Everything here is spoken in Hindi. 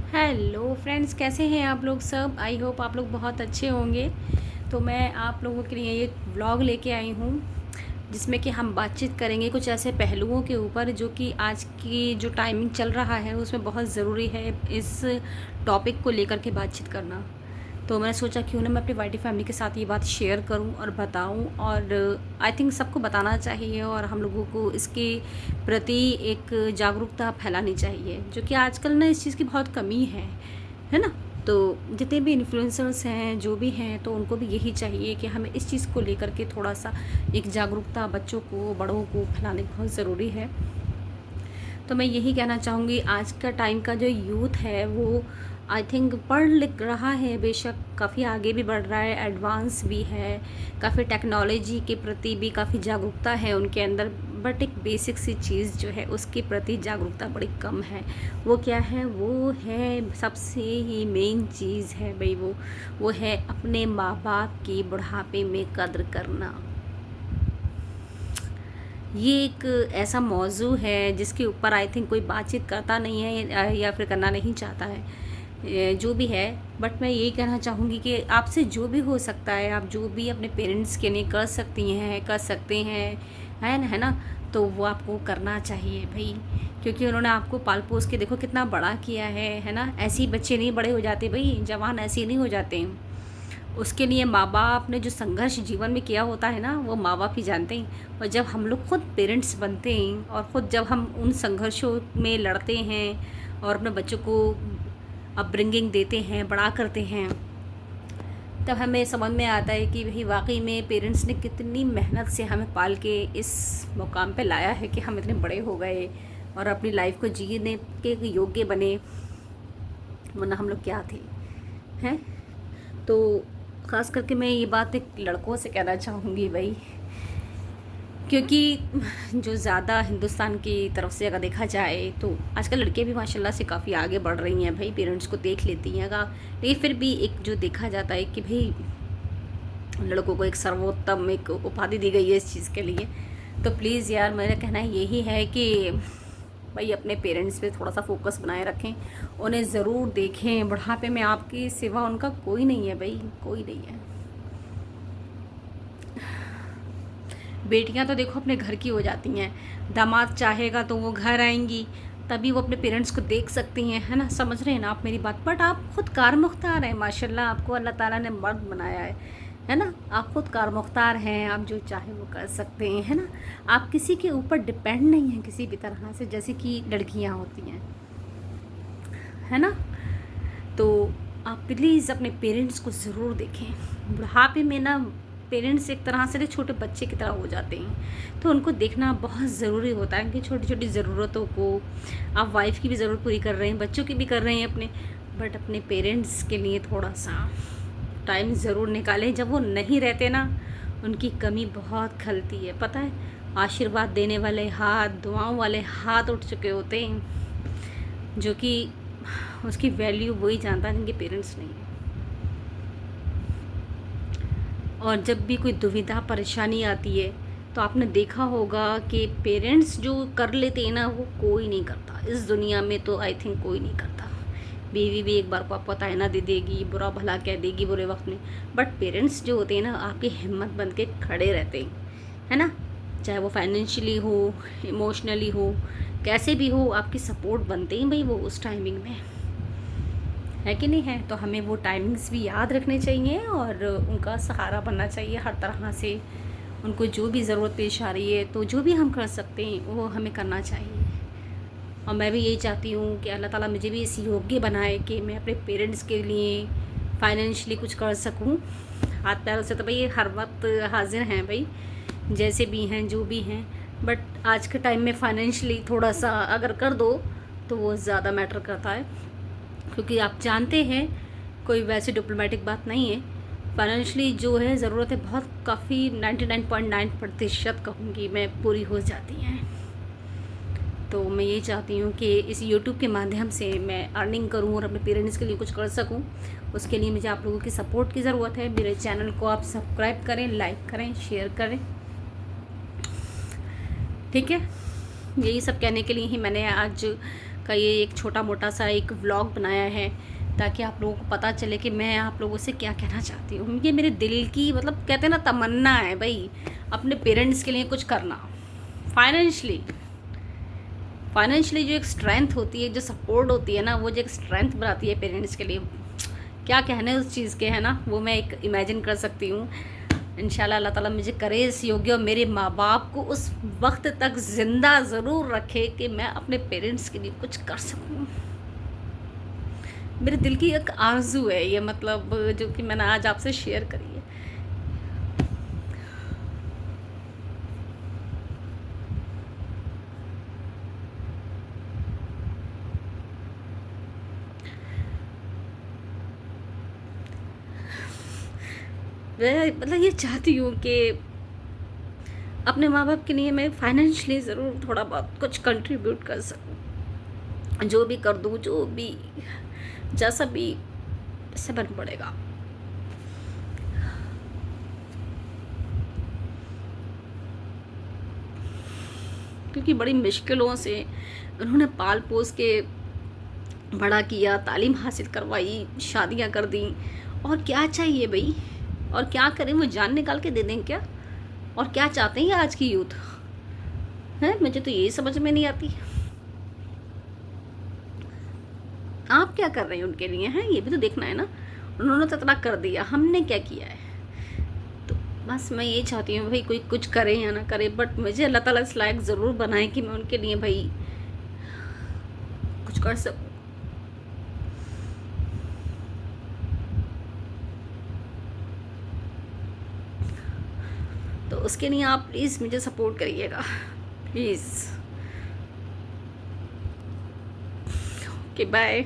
हेलो फ्रेंड्स, कैसे हैं आप लोग सब। आई होप आप लोग बहुत अच्छे होंगे। तो मैं आप लोगों के लिए एक व्लॉग लेके आई हूँ जिसमें कि हम बातचीत करेंगे कुछ ऐसे पहलुओं के ऊपर जो कि आज की जो टाइमिंग चल रहा है उसमें बहुत ज़रूरी है इस टॉपिक को लेकर के बातचीत करना। तो मैंने सोचा क्यों ना मैं अपनी वाइटी फैमिली के साथ ये बात शेयर करूं और बताऊं, और आई थिंक सबको बताना चाहिए और हम लोगों को इसके प्रति एक जागरूकता फैलानी चाहिए, जो कि आजकल ना इस चीज़ की बहुत कमी है ना। तो जितने भी इन्फ्लुएंसर्स हैं जो भी हैं, तो उनको भी यही चाहिए कि हमें इस चीज़ को लेकर के थोड़ा सा एक जागरूकता बच्चों को बड़ों को फैलाने बहुत ज़रूरी है। तो मैं यही कहना चाहूँगी, आज का टाइम का जो यूथ है वो आई थिंक पढ़ लिख रहा है, बेशक काफ़ी आगे भी बढ़ रहा है, एडवांस भी है, काफ़ी टेक्नोलॉजी के प्रति भी काफ़ी जागरूकता है उनके अंदर। बट एक बेसिक सी चीज़ जो है उसके प्रति जागरूकता बड़ी कम है। वो क्या है? वो है सबसे ही मेन चीज़ है भाई, वो है अपने माँ बाप की बुढ़ापे में कद्र करना। ये एक ऐसा मौजू है जिसके ऊपर आई थिंक कोई बातचीत करता नहीं है या फिर करना नहीं चाहता है, जो भी है। बट मैं यही कहना चाहूँगी कि आपसे जो भी हो सकता है, आप जो भी अपने पेरेंट्स के लिए कर सकती हैं, कर सकते हैं, है ना। तो वो आपको करना चाहिए भाई, क्योंकि उन्होंने आपको पाल पोस के देखो कितना बड़ा किया है ना। ऐसे ही बच्चे नहीं बड़े हो जाते भाई, जवान ऐसे ही नहीं हो जाते। उसके लिए माँ बाप ने जो संघर्ष जीवन में किया होता है ना, वो माँ बाप ही जानते हैं। और जब हम लोग खुद पेरेंट्स बनते हैं और ख़ुद जब हम उन संघर्षों में लड़ते हैं और अपने बच्चों को अपब्रिंगिंग देते हैं, बड़ा करते हैं, तब हमें समझ में आता है कि भाई वाकई में पेरेंट्स ने कितनी मेहनत से हमें पाल के इस मुकाम पे लाया है कि हम इतने बड़े हो गए और अपनी लाइफ को जीने के योग्य बने, वरना हम लोग क्या थे, हैं। तो ख़ास करके मैं ये बात एक लड़कों से कहना चाहूँगी भाई, क्योंकि जो ज़्यादा हिंदुस्तान की तरफ से अगर देखा जाए तो आजकल लड़के भी माशाल्लाह से काफ़ी आगे बढ़ रही हैं भाई, पेरेंट्स को देख लेती हैं का। लेकिन फिर भी एक जो देखा जाता है कि भाई लड़कों को एक सर्वोत्तम एक उपाधि दी गई है इस चीज़ के लिए। तो प्लीज़ यार, मेरा कहना यही है कि भाई अपने पेरेंट्स पे थोड़ा सा फोकस बनाए रखें, उन्हें ज़रूर देखें। बुढ़ापे में आपके सिवा उनका कोई नहीं है भाई, कोई नहीं है। बेटियां तो देखो अपने घर की हो जाती हैं, दामाद चाहेगा तो वो घर आएंगी, तभी वो अपने पेरेंट्स को देख सकती हैं, है ना। समझ रहे हैं ना आप मेरी बात। बट आप खुद कार मुख्तार हैं माशाल्लाह, आपको अल्लाह ताला ने मर्द बनाया है ना। आप खुद कार मुख्तार हैं, आप जो चाहे वो कर सकते हैं, है ना। आप किसी के ऊपर डिपेंड नहीं हैं किसी भी तरह से, जैसे कि लड़कियां होती हैं, है ना। तो आप प्लीज़ अपने पेरेंट्स को ज़रूर देखें। बुढ़ापे में ना पेरेंट्स एक तरह से छोटे बच्चे की तरह हो जाते हैं, तो उनको देखना बहुत ज़रूरी होता है। उनकी छोटी छोटी ज़रूरतों को आप वाइफ की भी ज़रूरत पूरी कर रहे हैं, बच्चों की भी कर रहे हैं अपने, बट अपने पेरेंट्स के लिए थोड़ा सा टाइम ज़रूर निकालें। जब वो नहीं रहते ना, उनकी कमी बहुत खलती है, पता है। आशीर्वाद देने वाले हाथ, दुआओं वाले हाथ उठ चुके होते हैं, जो कि उसकी वैल्यू वही जानता है जिनके पेरेंट्स नहीं है। और जब भी कोई दुविधा परेशानी आती है, तो आपने देखा होगा कि पेरेंट्स जो कर लेते हैं ना, वो कोई नहीं करता इस दुनिया में। तो आई थिंक कोई नहीं करता। बीवी भी एक बार को आपको तायना दे देगी, बुरा भला कह देगी बुरे वक्त में, बट पेरेंट्स जो होते हैं ना, आपकी हिम्मत बन के खड़े रहते हैं, है ना। चाहे वो फाइनेंशियली हो, इमोशनली हो, कैसे भी हो, आपकी सपोर्ट बनते हैं भाई वो उस टाइमिंग में, है कि नहीं है। तो हमें वो टाइमिंग्स भी याद रखने चाहिए और उनका सहारा बनना चाहिए हर तरह से। उनको जो भी ज़रूरत पेश आ रही है, तो जो भी हम कर सकते हैं वो हमें करना चाहिए। और मैं भी यही चाहती हूँ कि अल्लाह ताला मुझे भी इस योग्य बनाए कि मैं अपने पेरेंट्स के लिए फाइनेंशियली कुछ कर सकूँ। हाथ पैरों से तो भाई हर वक्त हाजिर हैं भाई, जैसे भी हैं जो भी हैं, बट आज के टाइम में फाइनेंशियली थोड़ा सा अगर कर दो तो वो ज़्यादा मैटर करता है, क्योंकि आप जानते हैं कोई वैसी डिप्लोमेटिक बात नहीं है। फाइनेंशियली जो है ज़रूरत है बहुत, काफ़ी 99.9% कहूँगी मैं पूरी हो जाती हैं। तो मैं ये चाहती हूँ कि इस यूट्यूब के माध्यम से मैं अर्निंग करूँ और अपने पेरेंट्स के लिए कुछ कर सकूँ। उसके लिए मुझे आप लोगों की सपोर्ट की ज़रूरत है। मेरे चैनल को आप सब्सक्राइब करें, लाइक करें, शेयर करें, ठीक है। यही सब कहने के लिए ही मैंने आज का ये एक छोटा मोटा सा एक व्लॉग बनाया है, ताकि आप लोगों को पता चले कि मैं आप लोगों से क्या कहना चाहती हूँ। ये मेरे दिल की मतलब कहते हैं ना तमन्ना है भाई, अपने पेरेंट्स के लिए कुछ करना। फाइनेंशियली जो एक स्ट्रेंथ होती है, जो सपोर्ट होती है ना, वो जो एक स्ट्रेंथ बनाती है पेरेंट्स के लिए, क्या कहने उस चीज़ के, है ना, वो मैं एक इमेजिन कर सकती हूँ। इंशाल्लाह अल्लाह ताला मुझे करे इस योग्य और मेरे माँ बाप को उस वक्त तक ज़िंदा ज़रूर रखे कि मैं अपने पेरेंट्स के लिए कुछ कर सकूँ। मेरे दिल की एक आरज़ू है ये, मतलब जो कि मैंने आज आपसे शेयर करी है। मैं मतलब ये चाहती हूँ कि अपने माँ बाप के लिए मैं फाइनेंशियली ज़रूर थोड़ा बहुत कुछ कंट्रीब्यूट कर सकूँ। जो भी कर दूँ, जो भी जैसा भी से बन पड़ेगा। क्योंकि बड़ी मुश्किलों से उन्होंने पाल पोस के बड़ा किया, तालीम हासिल करवाई, शादियां कर दी, और क्या चाहिए भाई? और क्या करें, वो जान निकाल के दे दें क्या? और क्या चाहते हैं ये आज की यूथ है? मुझे तो ये समझ में नहीं आती। आप क्या कर रहे हैं उनके लिए, हैं? ये भी तो देखना है ना। उन्होंने तो इतना कर दिया, हमने क्या किया है? तो बस मैं ये चाहती हूँ भाई, कोई कुछ करे या ना करे, बट मुझे अल्लाह ताला इस लायक ज़रूर बनाए कि मैं उनके लिए भाई कुछ कर सकूँ। तो उसके लिए आप प्लीज़ मुझे सपोर्ट करिएगा, प्लीज़। Okay, bye.